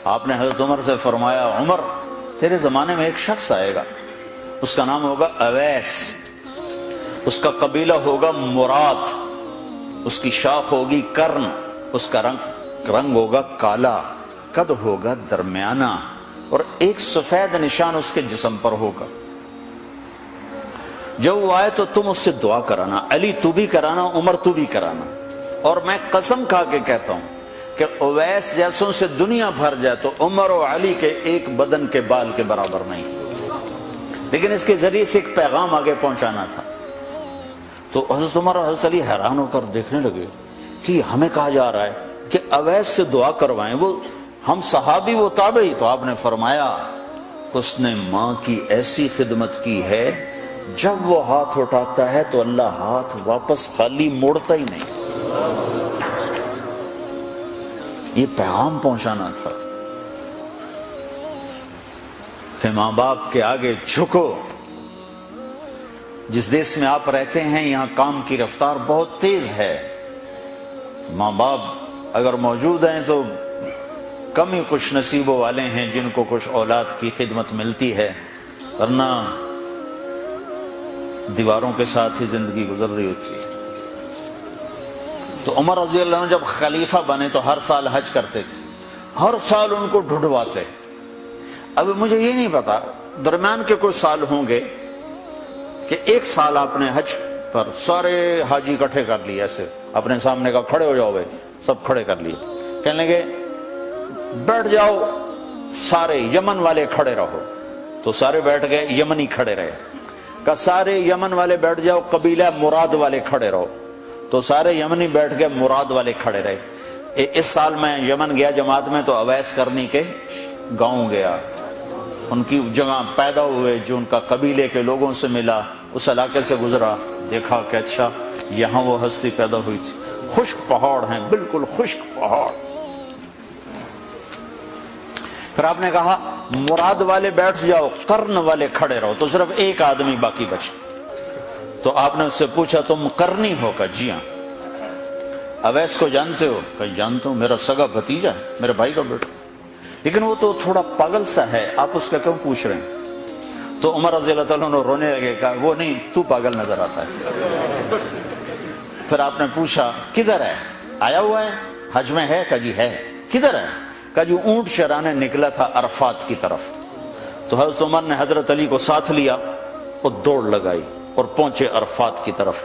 آپ نے حضرت عمر سے فرمایا عمر تیرے زمانے میں ایک شخص آئے گا، اس کا نام ہوگا اویس، اس کا قبیلہ ہوگا مراد، اس کی شاخ ہوگی کرن، اس کا رنگ ہوگا کالا، قد ہوگا درمیانہ، اور ایک سفید نشان اس کے جسم پر ہوگا۔ جب وہ آئے تو تم اس سے دعا کرانا، علی تو بھی کرانا، عمر تو بھی کرانا، اور میں قسم کھا کے کہتا ہوں کہ اویس جیسوں سے دنیا بھر جائے تو عمر و علی کے ایک بدن کے بال کے برابر نہیں، لیکن اس کے ذریعے سے ایک پیغام آگے پہنچانا تھا۔ تو حضرت عمر اور حضرت علی حیران ہو کر دیکھنے لگے کہ ہمیں کہا جا رہا ہے کہ اویس سے دعا کروائیں، وہ ہم صحابی وہ تابعی۔ تو آپ نے فرمایا اس نے ماں کی ایسی خدمت کی ہے، جب وہ ہاتھ اٹھاتا ہے تو اللہ ہاتھ واپس خالی موڑتا ہی نہیں۔ یہ پیغام پہنچانا تھا کہ ماں باپ کے آگے جھکو۔ جس دیش میں آپ رہتے ہیں یہاں کام کی رفتار بہت تیز ہے، ماں باپ اگر موجود ہیں تو کم ہی کچھ نصیبوں والے ہیں جن کو کچھ اولاد کی خدمت ملتی ہے، ورنہ دیواروں کے ساتھ ہی زندگی گزر رہی ہوتی ہے۔ تو عمر رضی اللہ عنہ جب خلیفہ بنے تو ہر سال حج کرتے تھے، ہر سال ان کو ڈھونڈواتے۔ اب مجھے یہ نہیں پتا درمیان کے کوئی سال ہوں گے کہ ایک سال آپ نے حج پر سارے حاجی اکٹھے کر لیے، ایسے اپنے سامنے کا کھڑے ہو جاؤ بھائی، سب کھڑے کر لیے، کہنے لگے بیٹھ جاؤ سارے یمن والے کھڑے رہو، تو سارے بیٹھ گئے، یمنی کھڑے رہے، کہ سارے یمن والے بیٹھ جاؤ، قبیلہ مراد والے کھڑے رہو، تو سارے یمنی بیٹھ گئے، مراد والے کھڑے رہے۔ اس سال میں یمن گیا جماعت میں تو اویس کرنی کے گاؤں گیا، ان کی جگہ پیدا ہوئے، جو ان کا قبیلے کے لوگوں سے ملا، اس علاقے سے گزرا، دیکھا کہ اچھا یہاں وہ ہستی پیدا ہوئی تھی، خشک پہاڑ ہیں، بالکل خشک پہاڑ۔ پھر آپ نے کہا مراد والے بیٹھ جاؤ، قرن والے کھڑے رہو، تو صرف ایک آدمی باقی بچا۔ تو آپ نے اس سے پوچھا تم قرنی ہو؟ کہ جی ہاں۔ اویس کو جانتے ہو؟ کہ جانتا ہوں، میرا سگا بھتیجا ہے، میرے بھائی کا بیٹا، لیکن وہ تو تھوڑا پاگل سا ہے، آپ اس کا کیوں پوچھ رہے ہیں؟ تو عمر رضی اللہ تعالیٰ عنہ رونے لگے، کہا وہ نہیں، تو پاگل نظر آتا ہے۔ پھر آپ نے پوچھا کدھر ہے؟ آیا ہوا ہے حج میں ہے؟ کہ جی ہے۔ کدھر ہے؟ کہ جو اونٹ چرانے نکلا تھا عرفات کی طرف۔ تو حضرت عمر نے حضرت علی کو ساتھ لیا اور دوڑ لگائی اور پہنچے عرفات کی طرف،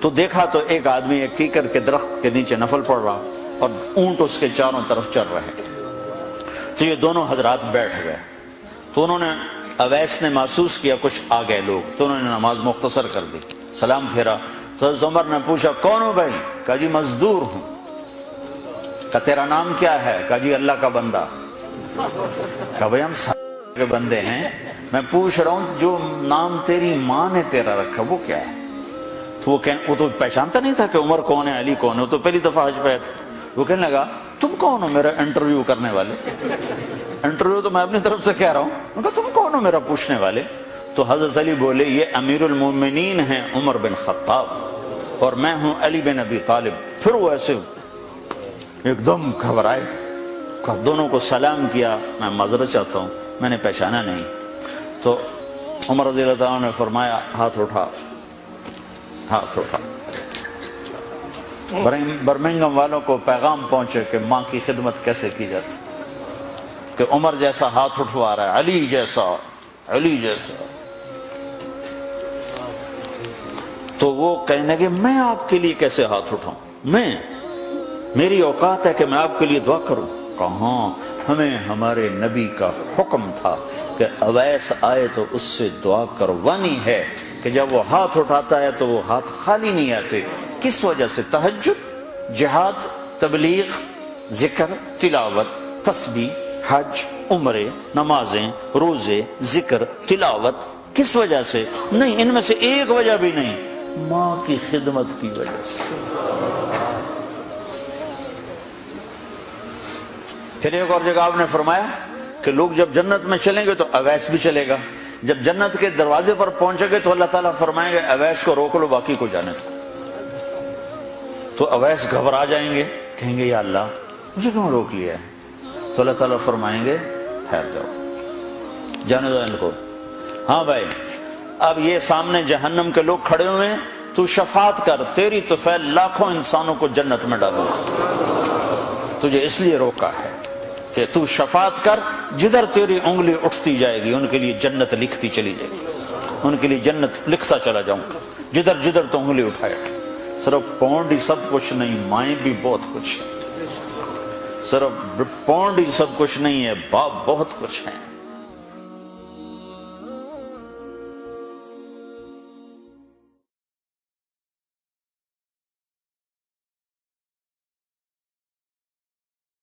تو دیکھا تو ایک آدمی ایک کیکر کے درخت کے نیچے نفل پڑھ رہا اور اونٹ اس کے چاروں طرف چل رہے۔ تو یہ دونوں حضرات بیٹھ گئے، تو انہوں نے اویس نے محسوس کیا کچھ آ گئے لوگ، تو انہوں نے نماز مختصر کر دی، سلام پھیرا۔ تو حضرت عمر نے پوچھا کون ہو بھائی؟ کہا جی مزدور ہوں۔ کہا تیرا نام کیا ہے؟ کہا جی اللہ کا بندہ۔ کہا بھائی ہم سارے کے بندے ہیں، میں پوچھ رہا ہوں جو نام تیری ماں نے تیرا رکھا وہ کیا ہے؟ تو وہ تو پہچانتا نہیں تھا کہ عمر کون ہے، علی کون ہے، وہ تو پہلی دفعہ حج پہ آیا تھا۔ وہ کہنے لگا تم کون ہو میرا انٹرویو کرنے والے؟ انٹرویو تو میں اپنی طرف سے کہہ رہا ہوں۔ میں کہا تم کون ہو میرا پوچھنے والے؟ تو حضرت علی بولے یہ امیر المومنین ہیں عمر بن خطاب، اور میں ہوں علی بن ابی طالب۔ پھر وہ ایسے ایک دم گھبرائے، دونوں کو سلام کیا، میں معذرت چاہتا ہوں میں نے پہچانا نہیں۔ تو عمر رضی اللہ عنہ نے فرمایا ہاتھ اٹھا، ہاتھ اٹھا۔ برمنگم والوں کو پیغام پہنچے کہ ماں کی خدمت کیسے کی جاتی، کہ عمر جیسا ہاتھ اٹھوا رہا ہے، علی جیسا، علی جیسا۔ تو وہ کہنے کہ میں آپ کے لیے کیسے ہاتھ اٹھاؤں، میری اوقات ہے کہ میں آپ کے لیے دعا کروں؟ کہاں، ہمیں ہمارے نبی کا حکم تھا کہ اویس آئے تو اس سے دعا کروانی ہے، کہ جب وہ ہاتھ اٹھاتا ہے تو وہ ہاتھ خالی نہیں آتے۔ کس وجہ سے؟ تہجد، جہاد، تبلیغ، ذکر، تلاوت، تسبیح، حج، عمرے، نمازیں، روزے، ذکر، تلاوت۔ کس وجہ سے؟ نہیں، ان میں سے ایک وجہ بھی نہیں، ماں کی خدمت کی وجہ سے۔ پھر ایک اور جگہ آپ نے فرمایا کہ لوگ جب جنت میں چلیں گے تو اویس بھی چلے گا، جب جنت کے دروازے پر پہنچے گے تو اللہ تعالیٰ فرمائیں گے اویس کو روک لو، باقی کو جانے دو۔ تو اویس گھبرا جائیں گے، کہیں گے یا اللہ مجھے کیوں روک لیا ہے؟ تو اللہ تعالیٰ فرمائیں گے ٹھہر جاؤ، جانے دو ان کو۔ ہاں بھائی، اب یہ سامنے جہنم کے لوگ کھڑے ہوئے ہیں، تو شفاعت کر، تیری تو فعل لاکھوں انسانوں کو جنت میں ڈالو، تجھے اس لیے روکا ہے کہ تو شفاعت کر، جدھر تیری انگلی اٹھتی جائے گی ان کے لیے جنت لکھتی چلی جائے گی، ان کے لیے جنت لکھتا چلا جاؤں گا، جدھر جدھر تو انگلی اٹھائے۔ صرف پونڈ ہی سب کچھ نہیں، مائیں بھی بہت کچھ ہے، صرف پونڈ ہی سب کچھ نہیں ہے، باپ بہت کچھ ہے۔